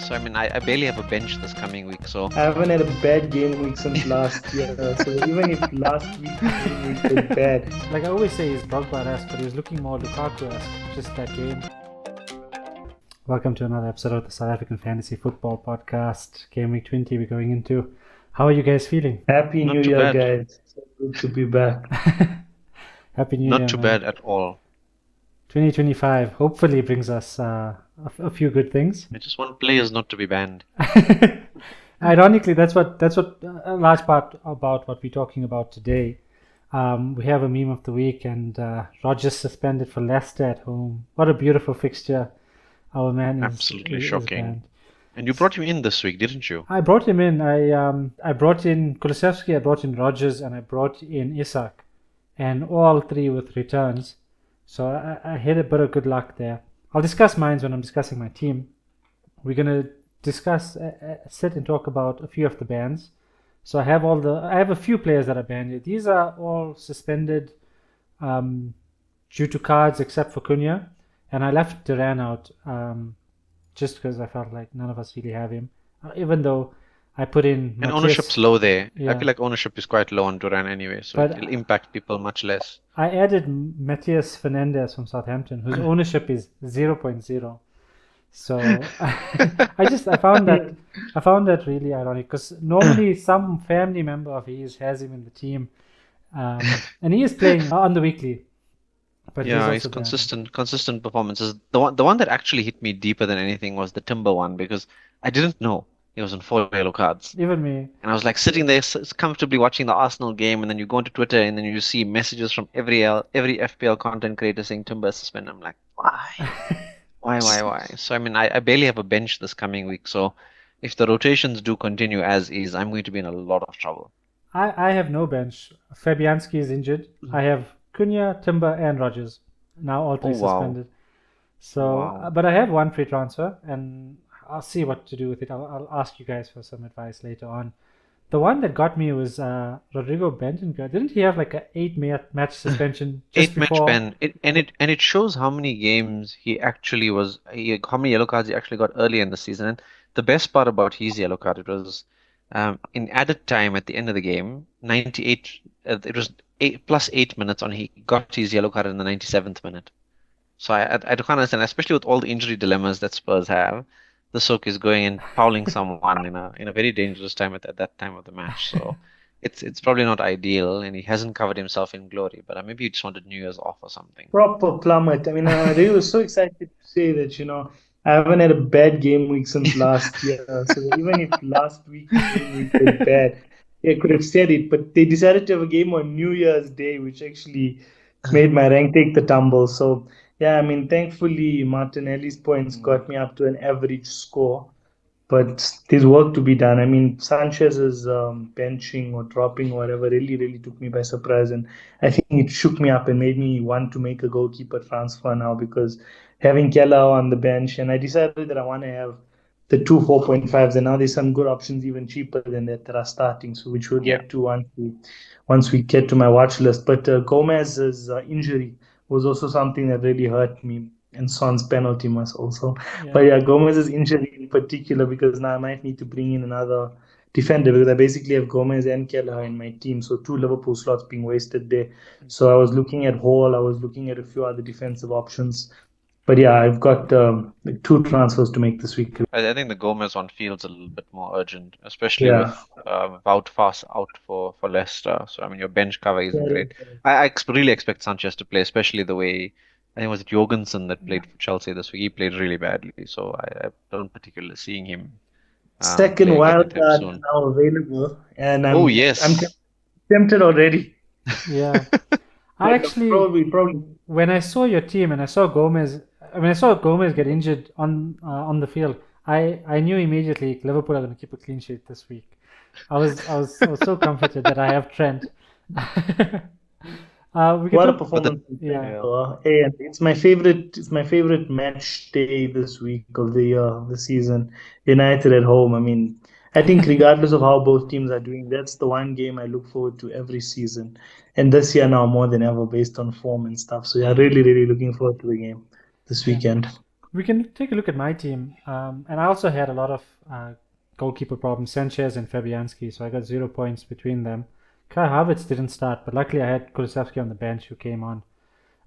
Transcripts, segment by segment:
So I mean, I barely have a bench this coming week. So I haven't had a bad game week since last year. So even if last week's game week was bad, Like I always say, he's Drogba-esque, but he was looking more Lukaku-esque just that game. Welcome to another episode of the South African Fantasy Football Podcast. Game week 20 we're going into. How are you guys feeling? Happy Not New too Year, bad. guys. So good to be back. Happy New Year, not too man. bad at all. 2025 hopefully brings us a few good things. I just want players not to be banned. Ironically, that's what a large part about what we're talking about today. We have a meme of the week, and Rodgers suspended for Leicester at home. What a beautiful fixture! Our man is Absolutely is shocking. banned. And you brought him in this week, didn't you? I brought him in. I brought in Kulusevski, I brought in Rodgers, and I brought in Isak, and all three with returns. So I had a bit of good luck there. I'll discuss mine when I'm discussing my team. We're gonna discuss, sit and talk about a few of the bans. So I have a few players that are banned. These are all suspended due to cards except for Cunha, and I left Duran out just because I felt like none of us really have him, even though I put in And Matthias. ownership's low there. Yeah. I feel like ownership is quite low on Duran anyway, so But- it'll impact people much less. I added Matthias Fernandes from Southampton, whose ownership is 0.0. So I found that really ironic, because normally some family member of his has him in the team, and he is playing on the weekly. But Yeah, he's his also banned. consistent performances. The one that actually hit me deeper than anything was the Timber one, because I didn't know he was on 4 yellow cards. Even me. And I was like sitting there comfortably watching the Arsenal game, and then you go onto Twitter and then you see messages from every FPL content creator saying Timber suspended. I'm like, why? Why? So I mean, I barely have a bench this coming week. So if the rotations do continue as is, I'm going to be in a lot of trouble. I have no bench. Fabianski is injured. I have Cunha, Timber, and Rodgers. Now all three Oh, wow. suspended. So, Wow. but I have one free transfer, and I'll see what to do with it. I'll ask you guys for some advice later on. The one that got me was Rodrigo Bentancur. Didn't he have like an 8-match suspension just 8-match before? ban. It shows how many games how many yellow cards he actually got early in the season. And the best part about his yellow card, it was in added time at the end of the game, 98. It was 8 minutes on. He got his yellow card in the 97th minute. So I don't understand, especially with all the injury dilemmas that Spurs have. The Soak is going and fouling someone in a very dangerous time at that time of the match. So it's probably not ideal, and he hasn't covered himself in glory. But maybe he just wanted New Year's off or something. Proper plummet. I mean, I really was so excited to say that, I haven't had a bad game week since last year. So even if last week's game week was bad, I could have said it. But they decided to have a game on New Year's Day, which actually made my rank take the tumble. So, yeah, I mean, thankfully, Martinelli's points got me up to an average score. But there's work to be done. I mean, Sanchez's benching or dropping or whatever really, really took me by surprise. And I think it shook me up and made me want to make a goalkeeper transfer now, because having Keller on the bench, and I decided that I want to have the two 4.5s, and now there's some good options even cheaper than that are starting, so which we'll get to once we get to my watch list. But Gomez's injury was also something that really hurt me, and Son's penalty must also. Yeah. But yeah, Gomez's injury in particular, because now I might need to bring in another defender, because I basically have Gomez and Keller in my team, so 2 Liverpool slots being wasted there. So I was looking at Hall, I was looking at a few other defensive options. But yeah, I've got 2 transfers to make this week. I think the Gomez one feels a little bit more urgent, especially with Wout Fast out for Leicester. So I mean, your bench cover isn't great. I really expect Sanchez to play, especially the way, I think it was Jorgensen that played for Chelsea this week. He played really badly, so I don't particularly seeing him. Second playing wild anytime card soon. now available, and Oh yes. I'm tempted already. Yeah. I actually, probably. when I saw your team and I saw Gomez get injured on the field, I knew immediately Liverpool are going to keep a clean sheet this week. I was so comforted that I have Trent. What a performance! Yeah. And it's my favorite match day this week of the year, the season. United at home. I mean, I think regardless of how both teams are doing, that's the one game I look forward to every season. And this year now more than ever, based on form and stuff. So yeah, really, really looking forward to the game this weekend. We can take a look at my team. And I also had a lot of goalkeeper problems, Sanchez and Fabianski, so I got 0 points between them. Kai Havertz didn't start, but luckily I had Kulusevski on the bench who came on.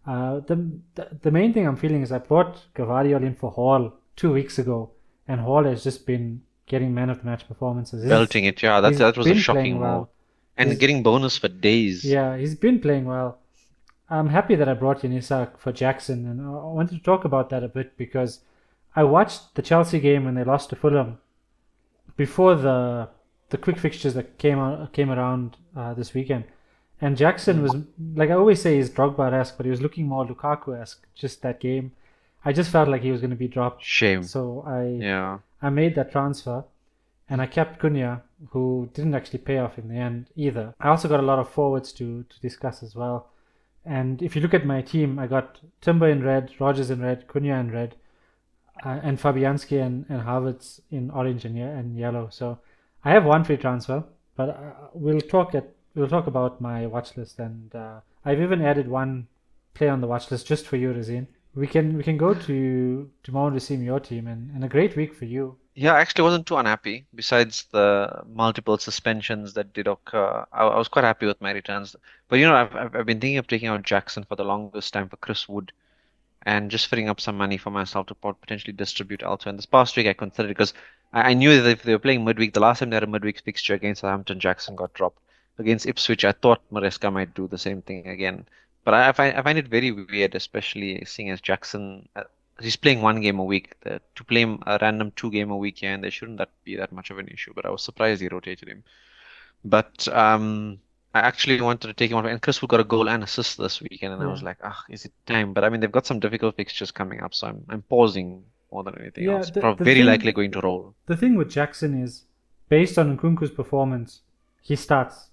The main thing I'm feeling is I brought Gvardiol in for Hall 2 weeks ago, and Hall has just been getting man of the match performances. Belting it, yeah. He's That was a been playing shocking move. well. And getting bonus for days. Yeah, he's been playing well. I'm happy that I brought in Isak for Jackson, and I wanted to talk about that a bit because I watched the Chelsea game when they lost to Fulham before the quick fixtures that came around this weekend. And Jackson was, like I always say, he's Drogba-esque, but he was looking more Lukaku-esque just that game. I just felt like he was going to be dropped. Shame. So Yeah. I made that transfer, and I kept Cunha, who didn't actually pay off in the end either. I also got a lot of forwards to discuss as well. And if you look at my team, I got Timber in red, Rogers in red, Cunha in red, and Fabianski and Havertz in orange and yellow. So I have one free transfer, but we'll talk about my watch list, and I've even added one player on the watch list just for you, Razeen. We can go to Mohammed Waseem, your team, and a great week for you. Yeah, I actually wasn't too unhappy. Besides the multiple suspensions that did occur, I was quite happy with my returns. But I've been thinking of taking out Jackson for the longest time for Chris Wood, and just freeing up some money for myself to potentially distribute elsewhere. And this past week I considered it because I knew that if they were playing midweek, the last time they had a midweek fixture against Southampton, Jackson got dropped. Against Ipswich, I thought Maresca might do the same thing again. But I find it very weird, especially seeing as Jackson, he's playing one game a week. To play him a random 2 game a week here and there shouldn't that be that much of an issue. But I was surprised he rotated him. But I actually wanted to take him off, and Chris Wood got a goal and assist this weekend, and I was like, is it time? But I mean, they've got some difficult fixtures coming up, so I'm pausing more than anything Yeah, else. the Very thing likely going to roll. the thing with Jackson is, based on Nkunku's performance, he starts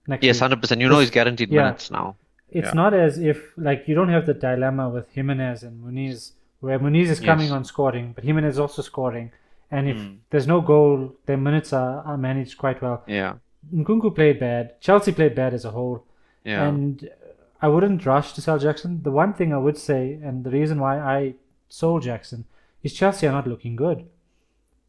next Yes, week. 100%. You know he's guaranteed Yeah. minutes now. It's Yeah. not as if like you don't have the dilemma with Jimenez and Muniz, where Muniz is coming Yes. on scoring, but Jimenez is also scoring, and if Mm. there's no goal, their minutes are managed quite well. Yeah. Nkunku played bad. Chelsea played bad as a whole. Yeah. And I wouldn't rush to sell Jackson. The one thing I would say, and the reason why I sold Jackson, is Chelsea are not looking good.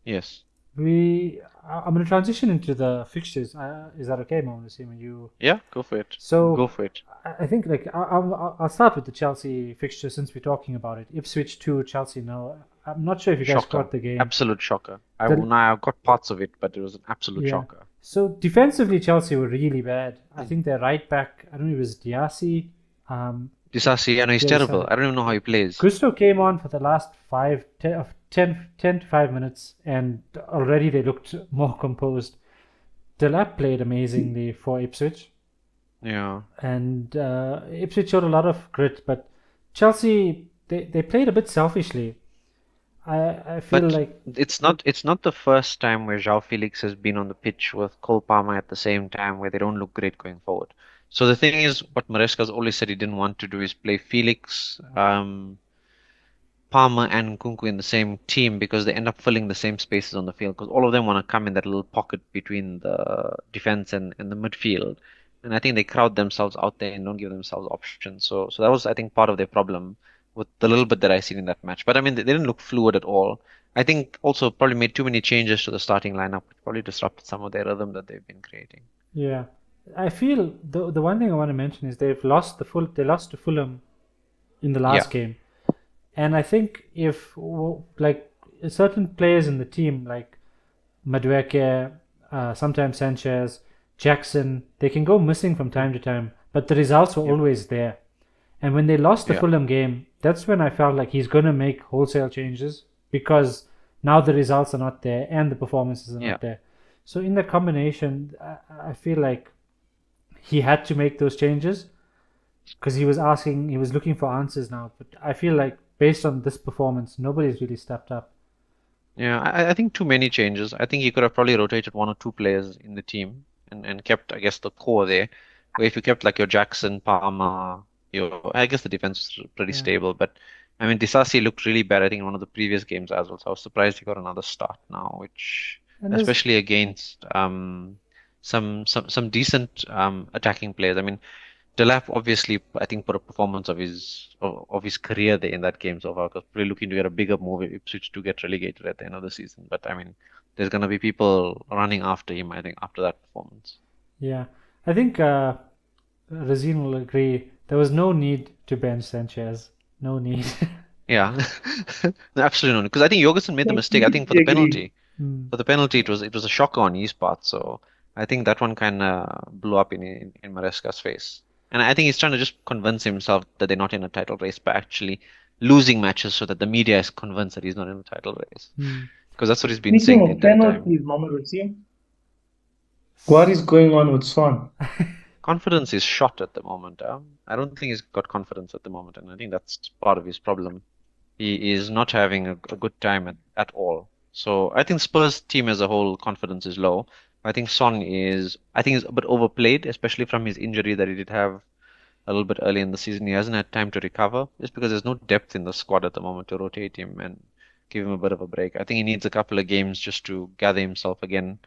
Yes. I'm going to transition into the fixtures. Is that okay, Mohammed Waseem? Yeah, go for it. So Go for it. I think like I'll start with the Chelsea fixture since we're talking about it. Ipswich 2, Chelsea no. I'm not sure if you guys Shocker. caught the game. Absolute shocker. The- I've got parts of it, but it was an absolute Yeah. shocker. So defensively, Chelsea were really bad. I think their right back, I don't know if it was Diassi. Disasi, I know he's Yeah, terrible. Disasi. I don't even know how he plays. Gusto came on for the last 10 to 5 minutes, and already they looked more composed. Delap played amazingly for Ipswich, Yeah. and Ipswich showed a lot of grit, but Chelsea, they played a bit selfishly. I feel But like it's not the first time where João Felix has been on the pitch with Cole Palmer at the same time where they don't look great going forward. So the thing is, what Maresca's always said he didn't want to do is play Felix, Palmer and Nkunku in the same team because they end up filling the same spaces on the field because all of them want to come in that little pocket between the defense and the midfield. And I think they crowd themselves out there and don't give themselves options. So that was, I think, part of their problem with the little bit that I seen in that match. But I mean, they didn't look fluid at all. I think also probably made too many changes to the starting lineup, which probably disrupted some of their rhythm that they've been creating. yeah, I feel the one thing I want to mention is they lost to Fulham in the last game, and I think if like certain players in the team like Madueke, sometimes Sanchez, Jackson, they can go missing from time to time, but the results were always there. And when they lost the Yeah. Fulham game, that's when I felt like he's going to make wholesale changes because now the results are not there and the performances are Yeah. not there. So in that combination, I feel like he had to make those changes because he was looking for answers now. But I feel like based on this performance, nobody's really stepped up. Yeah, I think too many changes. I think he could have probably rotated 1 or 2 players in the team and kept, I guess, the core there. Where if you kept like your Jackson, Palmer, I guess the defense was pretty Yeah. stable. But I mean, Disasi looked really bad, I think, in one of the previous games as well. So I was surprised he got another start now, which And there's- especially against some decent attacking players. I mean, Delap obviously, I think, put a performance of his career there in that game so far. Because probably looking to get a bigger move if Ipswich to get relegated at the end of the season. But I mean, there's gonna be people running after him. I think after that performance. Yeah, I think Razeen will agree. There was no need to bench Sanchez. No need. Yeah, no, absolutely not. Because I think Jorgensen made the mistake. I think Completely agree. Hmm. for the penalty, it was a shocker on his part. So I think that one kind of blew up in Maresca's face. And I think he's trying to just convince himself that they're not in a title race by actually losing matches so that the media is convinced that he's not in a title race. Hmm. Because that's what he's been Speaking saying the of entire time. penalties, Mohammed Waseem, what is going on with Son? Confidence is shot at the moment. I don't think he's got confidence at the moment, and I think that's part of his problem. He is not having a good time at all. So I think Spurs team as a whole confidence is low. I think I think he's a bit overplayed, especially from his injury that he did have a little bit early in the season. He hasn't had time to recover just because there's no depth in the squad at the moment to rotate him and give him a bit of a break. I think he needs a couple of games just to gather himself again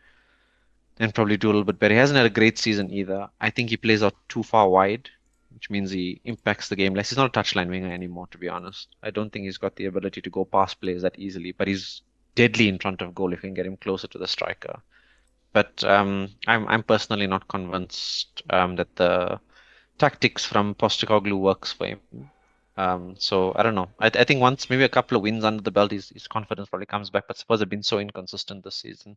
and probably do a little bit better. He hasn't had a great season either. I think he plays out too far wide, which means he impacts the game less. He's not a touchline winger anymore, to be honest. I don't think he's got the ability to go past players that easily, but he's deadly in front of goal if you can get him closer to the striker. But I'm personally not convinced that the tactics from Postecoglou works for him. So I don't know. I think once maybe a couple of wins under the belt, his confidence probably comes back. But Spurs have been so inconsistent this season.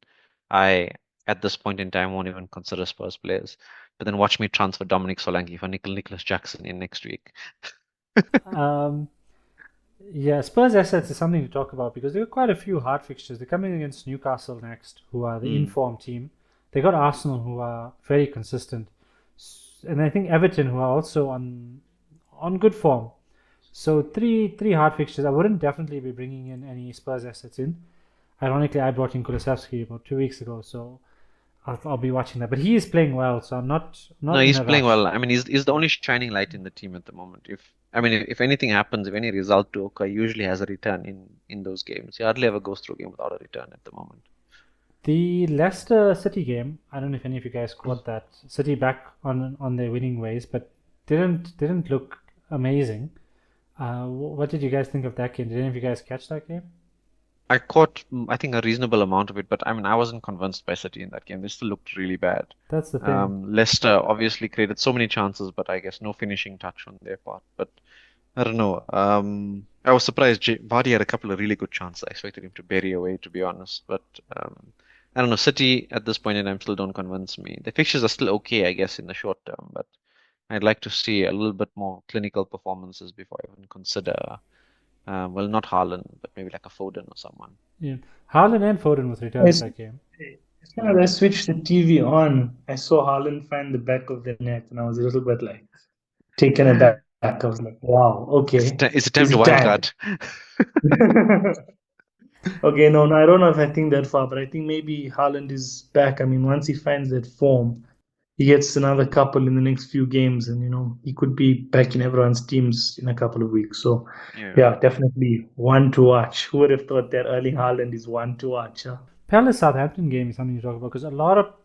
I at this point in time won't even consider Spurs players. But then watch me transfer Dominic Solanke for Nicholas Jackson in next week. Um, yeah, Spurs assets is something to talk about because there are quite a few hard fixtures. They're coming against Newcastle next, who are the informed team. They got Arsenal, who are very consistent, and I think Everton, who are also on good form. So three hard fixtures. I wouldn't definitely be bringing in any Spurs assets in. Ironically, I brought in Kulusevski about 2 weeks ago, so I'll be watching that. But he is playing well, so I'm No, not in he's a playing rush. well. I mean, he's the only shining light in the team at the moment. If anything happens, if any result to occur, he usually has a return in those games. He hardly ever goes through a game without a return at the moment. The Leicester City game, I don't know if any of you guys caught that. City back on their winning ways, but didn't look amazing. What did you guys think of that game? Did any of you guys catch that game? I caught, I think, a reasonable amount of it, but I mean, I wasn't convinced by City in that game. They still looked really bad. That's the thing. Leicester obviously created so many chances, but I guess no finishing touch on their part. But I don't know. I was surprised. Vardy had a couple of really good chances. I expected him to bury away, to be honest. But I don't know. City at this point in time still don't convince me. The fixtures are still okay, I guess, in the short term, but I'd like to see a little bit more clinical performances before I even consider. Well, not Haaland, but maybe like a Foden or someone. Yeah, Haaland and Foden with returns As, that game. as soon as I switched the TV on, I saw Haaland find the back of the net, and I was a little bit like taken aback. I was like, wow, okay, It's a time is to it time? wildcard. Okay, no, I don't know if I think that far, but I think maybe Haaland is back. I mean, once he finds that form, he gets another couple in the next few games, and he could be back in everyone's teams in a couple of weeks. So, Yeah. yeah, definitely one to watch. Who would have thought that Erling Haaland is one to watch? Huh? Palace Southampton game is something to talk about because a lot of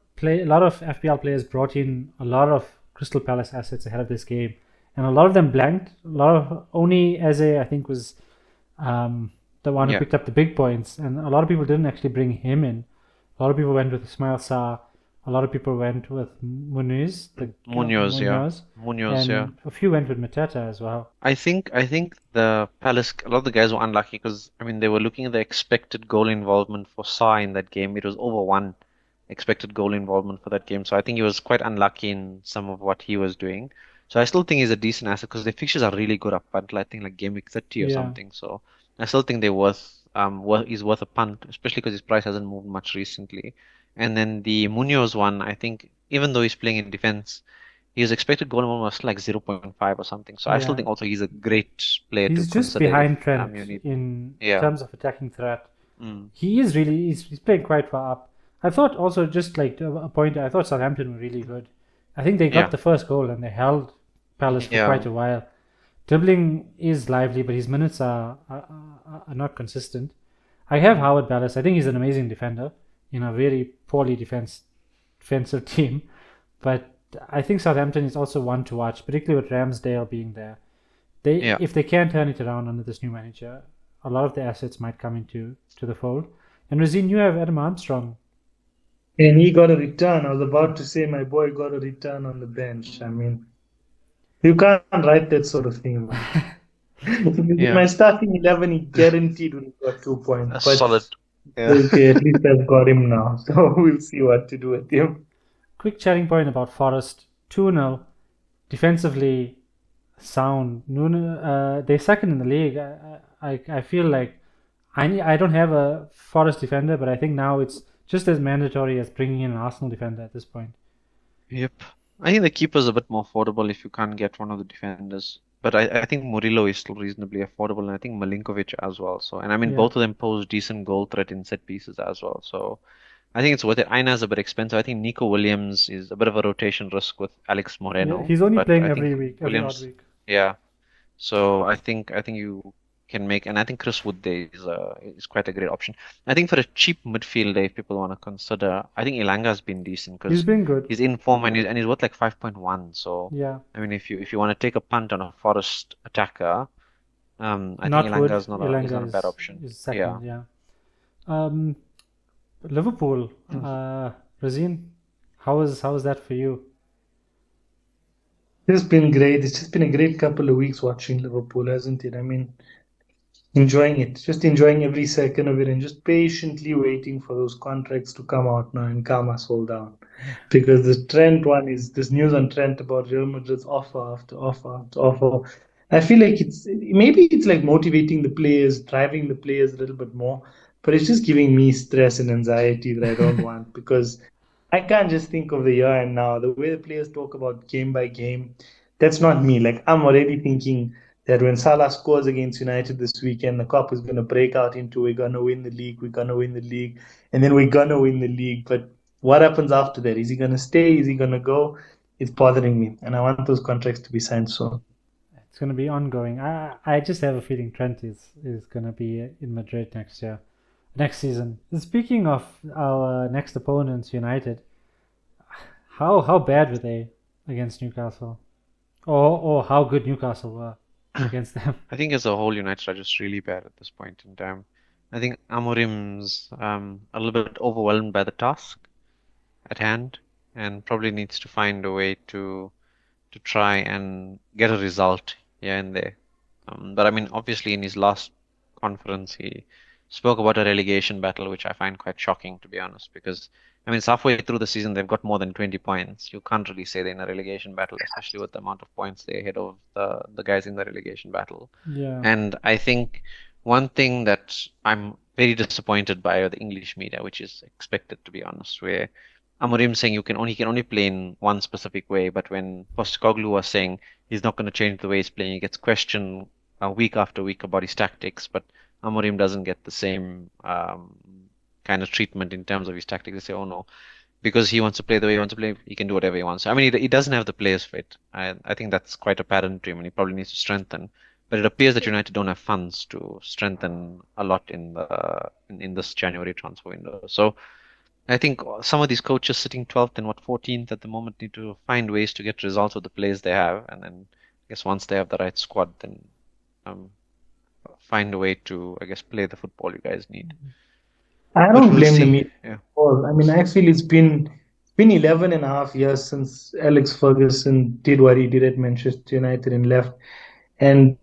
FPL players brought in a lot of Crystal Palace assets ahead of this game, and a lot of them blanked. A lot of only Eze I think was the one who Yeah. picked up the big points, and a lot of people didn't actually bring him in. A lot of people went with Ismail Sarr. A lot of people went with Muniz, Munoz, yeah. Munoz, yeah. and a few went with Mateta as well. I think the Palace, a lot of the guys were unlucky because I mean they were looking at the expected goal involvement for Sarr in that game. It was over one expected goal involvement for that game, so I think he was quite unlucky in some of what he was doing. So I still think he's a decent asset because the fixtures are really good up until I think like game week 30 or Yeah. something. So I still think they're he's worth a punt, especially because his price hasn't moved much recently. And then the Munoz one, I think even though he's playing in defense, his expected goal involvement was like 0.5 or something. So I still Yeah. think also he's a great player to He's just consider behind if Trent you need. in Yeah. terms of attacking threat. Mm. He is really he's playing quite far up. I thought also just like a point. I thought Southampton were really good. I think they got Yeah. the first goal and they held Palace for Yeah. quite a while. Dribbling is lively, but his minutes are not consistent. I have Howard Ballas. I think he's an amazing defender in a very poorly defensive team, but I think Southampton is also one to watch, particularly with Ramsdale being there. They Yeah, If they can turn it around under this new manager, a lot of the assets might come into the fold. And Razeen, you have Adam Armstrong. And he got a return. I was about to say my boy got a return on the bench. I mean, you can't write that sort of thing, man. If he's in yeah, my starting 11, he guaranteed would have got 2 points. a But solid. Yeah. okay, at least I've got him now. So we'll see what to do with him. Quick chatting point about Forest. 2-0. Defensively sound. They're second in the league. I feel like I don't have a Forest defender, but I think now it's just as mandatory as bringing in an Arsenal defender at this point. Yep. I think the keeper's a bit more affordable if you can't get one of the defenders. But I think Murillo is still reasonably affordable, and I think Milinkovic as well. So, and I mean, Yeah, both of them pose decent goal threat in set pieces as well. So, I think it's worth it. Aina's a bit expensive. I think Nico Williams is a bit of a rotation risk with Alex yeah. Moreno, He's only but playing I think every week, every odd Williams, week. yeah. So I think you can make, and I think Chris Wood there is quite a great option. I think for a cheap midfielder, if people want to consider, I think Ilanga's been decent He's because been good. he's in form and he's worth like 5.1. So Yeah. I mean, if you want to take a punt on a Forest attacker, I think Not Wood. Ilanga is Ilanga not a bad option. is Yeah. second. Yeah. Um, Liverpool. Razeen, how is that for you? It's been great. It's just been a great couple of weeks watching Liverpool, hasn't it? I mean, enjoying it, just enjoying every second of it, and just patiently waiting for those contracts to come out now and calm us all down. Yeah. Because the Trent one is this news on Trent about Real Madrid's offer after offer after offer. I feel like it's like motivating the players, driving the players a little bit more, but it's just giving me stress and anxiety that I don't want because I can't just think of the here and now. The way the players talk about game by game, that's not me. Like I'm already thinking that when Salah scores against United this weekend, the cup is going to break out into we're going to win the league, we're going to win the league, and then we're going to win the league. But what happens after that? Is he going to stay? Is he going to go? It's bothering me, and I want those contracts to be signed soon. It's going to be ongoing. I just have a feeling Trent is going to be in Madrid next season. Speaking of our next opponents, United, how bad were they against Newcastle, or how good Newcastle were against them? I think as a whole, United are just really bad at this point in time. I think Amorim's a little bit overwhelmed by the task at hand and probably needs to find a way to try and get a result here and there. But I mean, obviously, in his last conference, he spoke about a relegation battle, which I find quite shocking, to be honest, because I mean, it's halfway through the season, they've got more than 20 points. You can't really say they're in a relegation battle, especially with the amount of points they're ahead of the guys in the relegation battle. Yeah, And I think one thing that I'm very disappointed by are the English media, which is expected, to be honest, where Amorim saying he can only play in one specific way, but when Postecoglou was saying he's not going to change the way he's playing, he gets questioned week after week about his tactics, but Amorim doesn't get the same kind of treatment in terms of his tactics. They say, oh no, because he wants to play the way he wants to play, he can do whatever he wants. I mean, he doesn't have the players for it. I think that's quite apparent to him, and he probably needs to strengthen. But it appears that United don't have funds to strengthen a lot in this January transfer window. So I think some of these coaches sitting 12th and 14th at the moment need to find ways to get results with the players they have, and then I guess once they have the right squad, then um, find a way to, I guess, play the football you guys need. I But don't we'll blame the see. media Yeah. at all. I mean, I feel it's been 11 and a half years since Alex Ferguson did what he did at Manchester United and left. And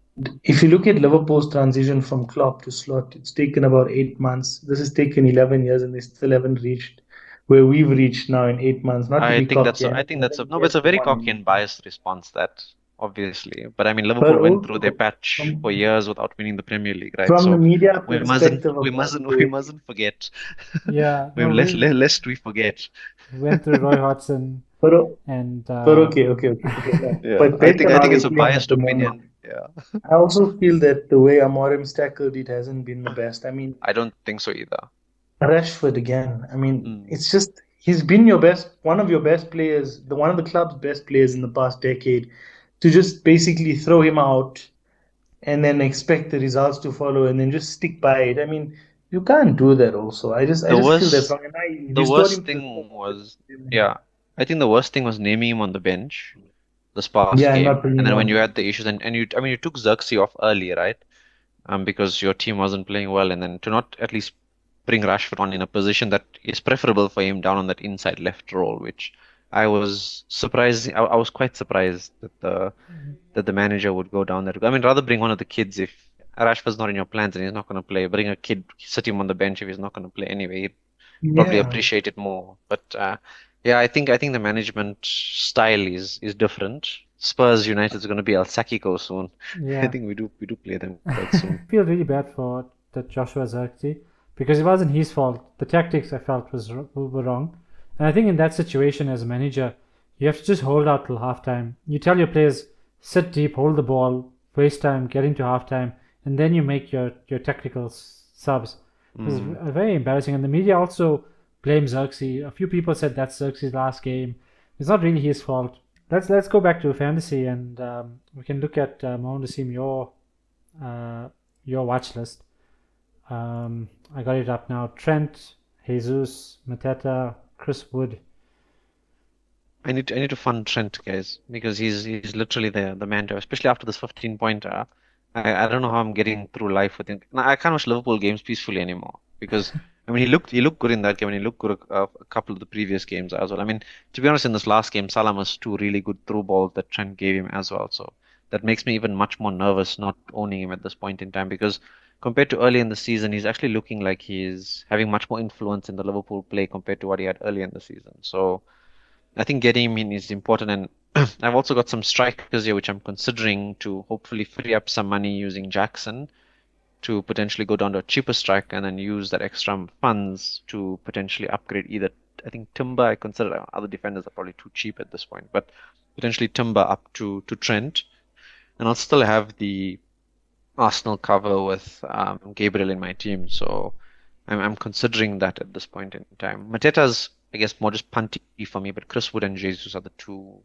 if you look at Liverpool's transition from Klopp to Slot, it's taken about 8 months. This has taken 11 years, and they still haven't reached where we've reached now in 8 months. Not to I be think cocky, I know we that's a haven't no, but yet it's a very won cocky and anything. biased response that obviously. But I mean, But Liverpool went through their also patch for from years without winning the Premier League, right? from the So media we mustn't perspective we about mustn't the we way, mustn't forget. yeah. We No, lest we forget. we went through Roy Hodgson but and but okay. No. Yeah, But based on I how think they're it's a playing at biased the moment, opinion. Yeah, I also feel that the way Amorim's tackled it hasn't been the best. I mean, I don't think so either. Rashford again. I mean, Mm. it's just he's been one of your best players, one of the club's best players in the past decade. To just basically throw him out and then expect the results to follow and then just stick by it. I mean, you can't do that. Also, I The just feel that's worst wrong. And I the restored worst him to the thing top of was the yeah. I think the worst thing was naming him on the bench this past Yeah, and game, not bringing and him then when on. you had the issues, and you, I mean, you took Xerxes off early, right? Because your team wasn't playing well, and then to not at least bring Rashford on in a position that is preferable for him down on that inside left role, which I was surprised. I was quite surprised that the manager would go down there. I mean, rather bring one of the kids if Rashford's not in your plans and he's not going to play. Bring a kid, sit him on the bench if he's not going to play anyway. He'd probably Yeah. appreciate it more. But yeah, I think the management style is different. Spurs United is going to be El Sakiko soon. I Yeah. think we do play them quite soon. I feel really bad for the Joshua Zirkzee because it wasn't his fault. The tactics I felt were wrong, and I think in that situation as a manager, you have to just hold out till halftime. You tell your players sit deep, hold the ball, waste time, get into halftime, and then you make your tactical subs. It was very embarrassing, and the media also blames Xerxes. A few people said that's Xerxes' last game. It's not really his fault. Let's go back to fantasy, and we can look at Mohammed Waseem, uh, your watch list. I got it up now. Trent, Jesus, Mateta, Chris Wood. I need to fund Trent, guys, because he's literally the man to, especially after this 15 pointer. I don't know how I'm getting through life with him. Now, I can't watch Liverpool games peacefully anymore because I mean he looked good in that game and he looked good a couple of the previous games as well. I mean, to be honest, in this last game, Salah missed two really good through balls that Trent gave him as well. So that makes me even much more nervous not owning him at this point in time because compared to early in the season, he's actually looking like he's having much more influence in the Liverpool play compared to what he had early in the season. So I think getting him in is important, and I've also got some strikers here which I'm considering to hopefully free up some money using Jackson to potentially go down to a cheaper strike and then use that extra funds to potentially upgrade either. I think Timber, I consider other defenders are probably too cheap at this point, but potentially Timber up to Trent, and I'll still have the Arsenal cover with Gabriel in my team, so I'm considering that at this point in time. Mateta's, I guess, more just punty for me, but Chris Wood and Jesus are the two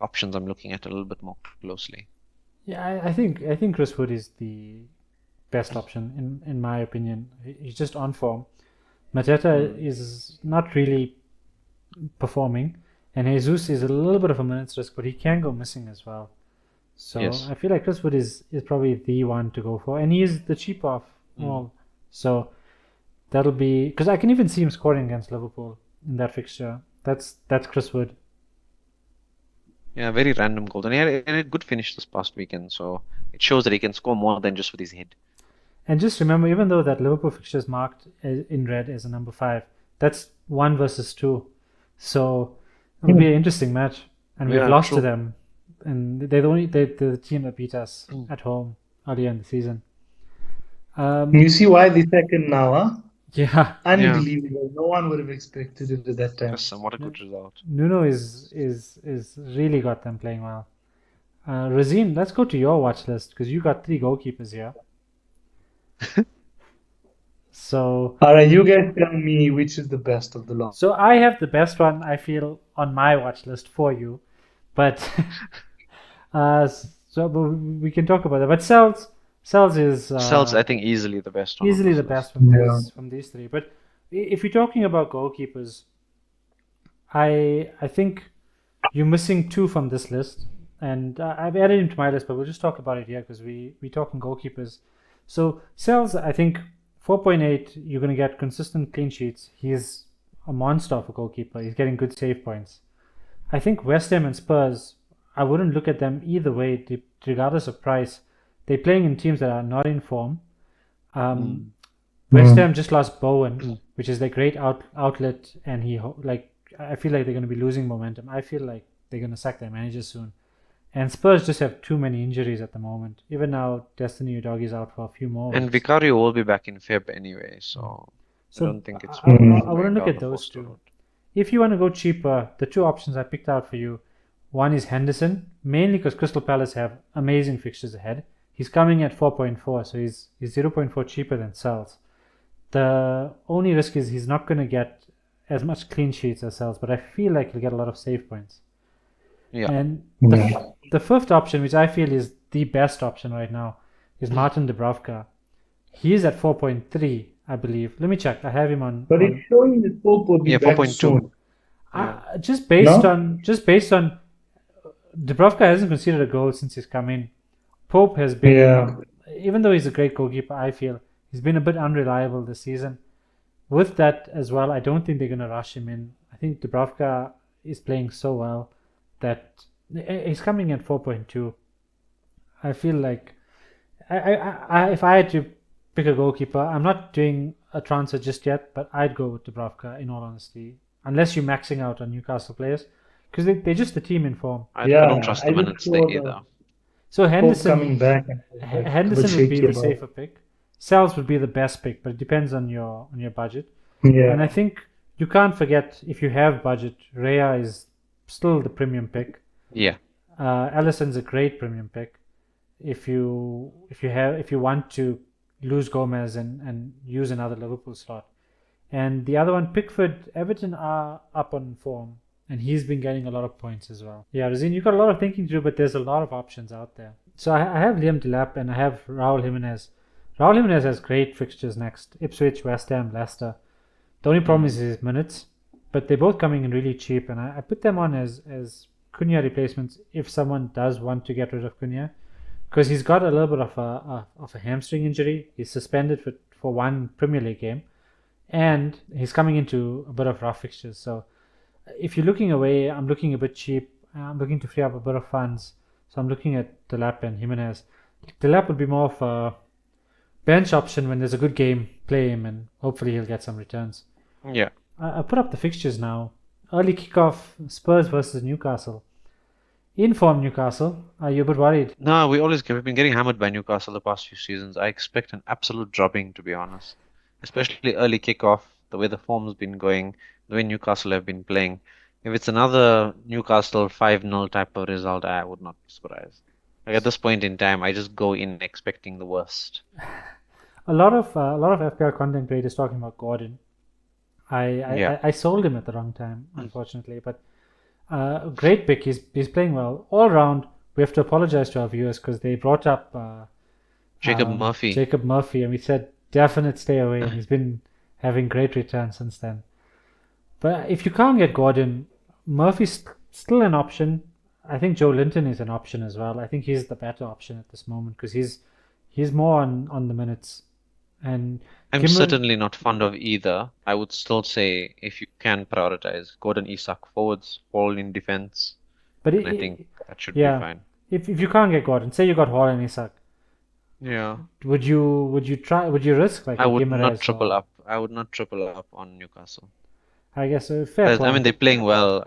options I'm looking at a little bit more closely. Yeah, I think Chris Wood is the best option in my opinion. He's just on form. Mateta is not really performing, and Jesus is a little bit of a minutes risk, but he can go missing as well. So Yes. I feel like Chris Wood is probably the one to go for, and he is the cheap of all. So that'll be because I can even see him scoring against Liverpool in that fixture. That's Chris Wood. Yeah, very random goals. And he had a good finish this past weekend, so it shows that he can score more than just with his head. And just remember, even though that Liverpool fixture is marked in red as a number 5, that's 1 versus 2. So it'll be an interesting match, and we've Yeah, lost to true. them, and they're the team that beat us at home earlier in the season. You see why they're second now, huh? Yeah, Yeah, Unbelievable. No one would have expected it at that time. yes, and what a good result. Nuno is really got them playing well. Razeen, let's go to your watch list because you got 3 goalkeepers here. So All right, you guys tell me which is the best of the lot. So I have the best one I feel on my watch list for you, but but we can talk about that. But Cells is Sells, I think, easily the best one on easily this the list. best from Yeah. these 3. But if you're talking about goalkeepers, I think you're missing 2 from this list, and I've added him to my list, but we'll just talk about it here because we talking goalkeepers. So Cells, I think 4.8, you're going to get consistent clean sheets. He's a monster of a goalkeeper. He's getting good save points. I think West Ham and Spurs, I wouldn't look at them either way, regardless of price. They're playing in teams that are not in form. West Ham just lost Bowen, which is their great outlet, and I feel like they're going to be losing momentum. I feel like they're going to sack their manager soon. And Spurs just have too many injuries at the moment. Even now, Destiny Udogie is out for a few more And weeks. Vicario will be back in Feb anyway, so I So don't think it's I worth wouldn't going look down at the those Foster two. route. If you want to go cheaper, the 2 options I picked out for you, one is Henderson, mainly because Crystal Palace have amazing fixtures ahead. He's coming at 4.4, so he's 0.4 cheaper than Cells. The only risk is he's not going to get as much clean sheets as Cells, but I feel like he'll get a lot of save points. Yeah. And the 5th option, which I feel is the best option right now, is Martin Dubravka. He is at 4.3, I believe. Let me check. I have him on. But it's showing that Pope will be Yeah, back 4.2. soon. Just based No? on Dubravka hasn't conceded a goal since he's come in. Pope has been, Yeah. even though he's a great goalkeeper, I feel he's been a bit unreliable this season. With that as well, I don't think they're going to rush him in. I think Dubravka is playing so well that he's coming at 4.2. I feel like if I had to pick a goalkeeper, I'm not doing a transfer just yet, but I'd go with Dubravka in all honesty, unless you're maxing out on Newcastle players, because they're just the team in form. I Yeah, don't trust I the just minutes there saw either. So Pope coming back and Henderson would be the safer pick. Sells would be the best pick, but it depends on your budget. Yeah. And I think you can't forget, if you have budget, Raya is still the premium pick. Yeah. Allison's a great premium pick. If you want to lose Gomez and use another Liverpool slot. And the other one, Pickford, Everton are up on form, and he's been getting a lot of points as well. Yeah, Razeen, you've got a lot of thinking to do, but there's a lot of options out there. So I have Liam Delap and I have Raul Jimenez. Raul Jimenez has great fixtures next: Ipswich, West Ham, Leicester. The only problem is his minutes, but they're both coming in really cheap, and I put them on as Cunha replacements if someone does want to get rid of Cunha, because he's got a little bit of a hamstring injury. He's suspended for one Premier League game, and he's coming into a bit of rough fixtures. So if you're looking away, I'm looking a bit cheap. I'm looking to free up a bit of funds, so I'm looking at Delap and Jimenez. Delap would be more of a bench option when there's a good game. Play him, and hopefully he'll get some returns. Yeah. I put up the fixtures now. Early kickoff: Spurs versus Newcastle. In form Newcastle. Are you a bit worried? No, we've been getting hammered by Newcastle the past few seasons. I expect an absolute drubbing, to be honest. Especially early kickoff, the way the form's been going, the way Newcastle have been playing. If it's another Newcastle 5-0 type of result, I would not be surprised. Like at this point in time, I just go in expecting the worst. A lot of FPL content creators talking about Gordon. I sold him at the wrong time, unfortunately, but great pick. He's playing well all round. We have to apologize to our viewers because they brought up Jacob Murphy. Jacob Murphy, and we said definite stay away. And he's been having great returns since then. But if you can't get Gordon, Murphy's still an option. I think Joe Linton is an option as well. I think he's the better option at this moment because he's more on the minutes. And I'm certainly not fond of either. I would still say if you can prioritize Gordon, Isak forwards, Hall in defense, but I think that should be fine. If you can't get Gordon, say you got Hall and Isak, yeah, would you risk like I would Guimaraes not triple up. I would not triple up on Newcastle. I guess fair point. I mean, they're playing well.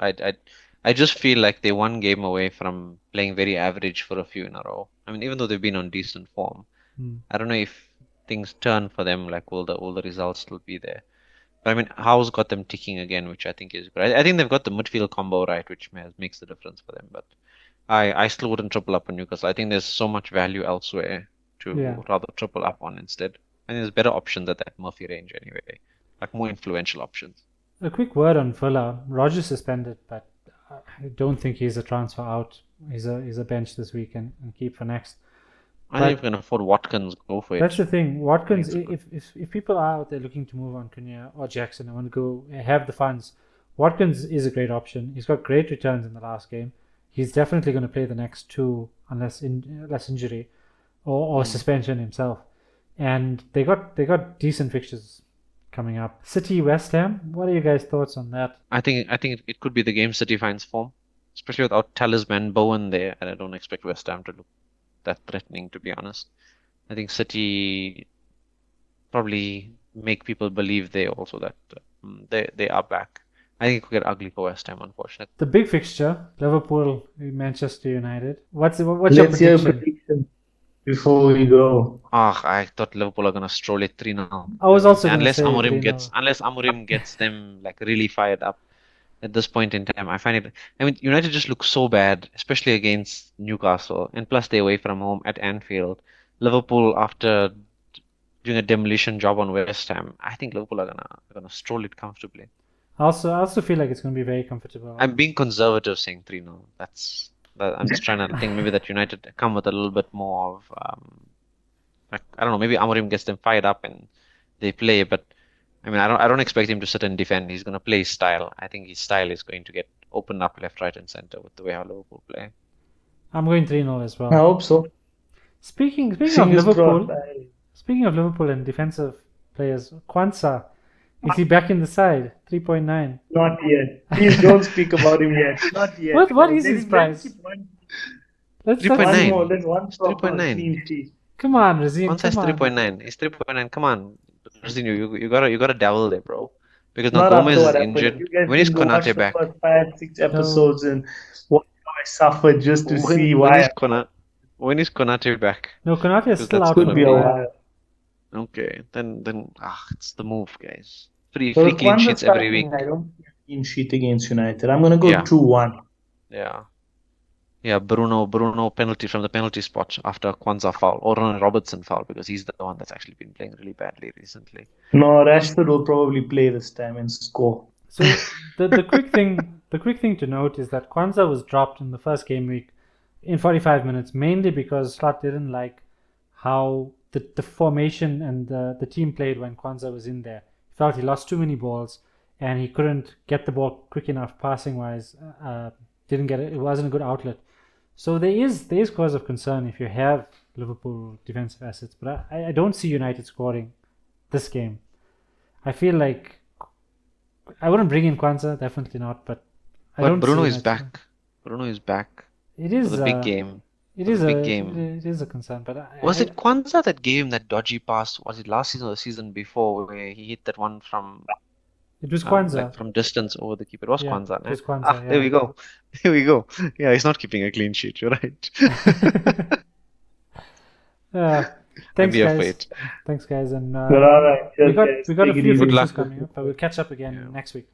I just feel like they're one game away from playing very average for a few in a row. I mean, even though they've been on decent form, I don't know if things turn for them, like will the results still be there? But I mean, Howe's got them ticking again, which I think is great. I think they've got the midfield combo right, which makes the difference for them. But I still wouldn't triple up on Newcastle. I think there's so much value elsewhere to rather triple up on instead. And there's better options at that Murphy range anyway, like more influential options. A quick word on Villa. Rogers suspended, but I don't think he's a transfer out. He's a bench this week and keep for next. I think if you can afford Watkins, go for it. That's the thing. Watkins, if people are out there looking to move on Cunha or Jackson and want to go have the funds, Watkins is a great option. He's got great returns in the last game. He's definitely going to play the next two unless injury or suspension himself. And they got decent fixtures coming up. City, West Ham. What are you guys' thoughts on that? I think it could be the game City finds form, especially without Talisman Bowen there, and I don't expect West Ham to look that threatening, to be honest. I think City probably make people believe they also that they are back. I think it could get ugly for West Ham, unfortunately. The big fixture, Liverpool, Manchester United. What's your prediction before we go? I thought Liverpool are gonna stroll it 3-0. I was also unless Amorim gets them like really fired up. At this point in time, I find it. I mean, United just look so bad, especially against Newcastle, and plus they're away from home at Anfield. Liverpool, after doing a demolition job on West Ham, I think Liverpool are gonna stroll it comfortably. I also feel like it's going to be very comfortable. I'm being conservative, saying 3-0. I'm just trying to think maybe that United come with a little bit more of, I don't know, maybe Amorim gets them fired up and they play, but I mean, I don't expect him to sit and defend. He's going to play his style. I think his style is going to get opened up left, right, and center with the way how Liverpool play. I'm going 3-0 as I well. hope so. Speaking of Fingers Liverpool, crossed. speaking of Liverpool and defensive players, Kwanzaa, is he back in the side? 3.9. Not yet. Please don't speak about him yet. Not yet. What is Let his him- price? keep One, Let's 3.9. one more. There's one It's proper 3.9. clean sheet. come on, Razeen, Kwanzaa is come on. 3.9. It's 3.9. Come on, Razeen, you gotta dabble there, bro. Because now Not Gomez after is what happened. injured. You guys When is didn't go watch Konate the back? first 5-6 episodes and what I suffered just to see When why. is Konate back? No, Konate is Because still that's out for Could a be a while. while. Okay, then it's the move, guys. Free So if clean Kwanzaa sheets every starting, week. I don't see a clean sheet against United. I'm going to go Yeah. 2-1. Yeah, Bruno penalty from the penalty spot after Kwanzaa foul or a Robertson foul because he's the one that's actually been playing really badly recently. No, Rashford will probably play this time and score. So the quick thing to note is that Kwanzaa was dropped in the first game week in 45 minutes, mainly because Slot didn't like how the formation and the team played when Kwanzaa was in there. He felt he lost too many balls and he couldn't get the ball quick enough passing wise. Didn't get it. It wasn't a good outlet. So there is cause of concern if you have Liverpool defensive assets, but I don't see United scoring this game. I feel like I wouldn't bring in Kwanzaa, definitely not. But I But don't Bruno see is United back. Bruno is back It for is the big game. It For is the a big game. it is a concern. But Was it Kwanzaa that gave him that dodgy pass? Was it last season or the season before where he hit that one from It was Kwanzaa. like from distance over the keeper? It was Yeah, Kwanzaa, it was né? Kwanzaa, There yeah. we go. There we go. Yeah, he's not keeping a clean sheet. You're right. Thanks, Maybe a guys. fate. Thanks, guys, and But all right. we cheers, got guys. we got a Take it few easy. Good fixtures luck. coming up, but we'll catch up again Yeah. next week.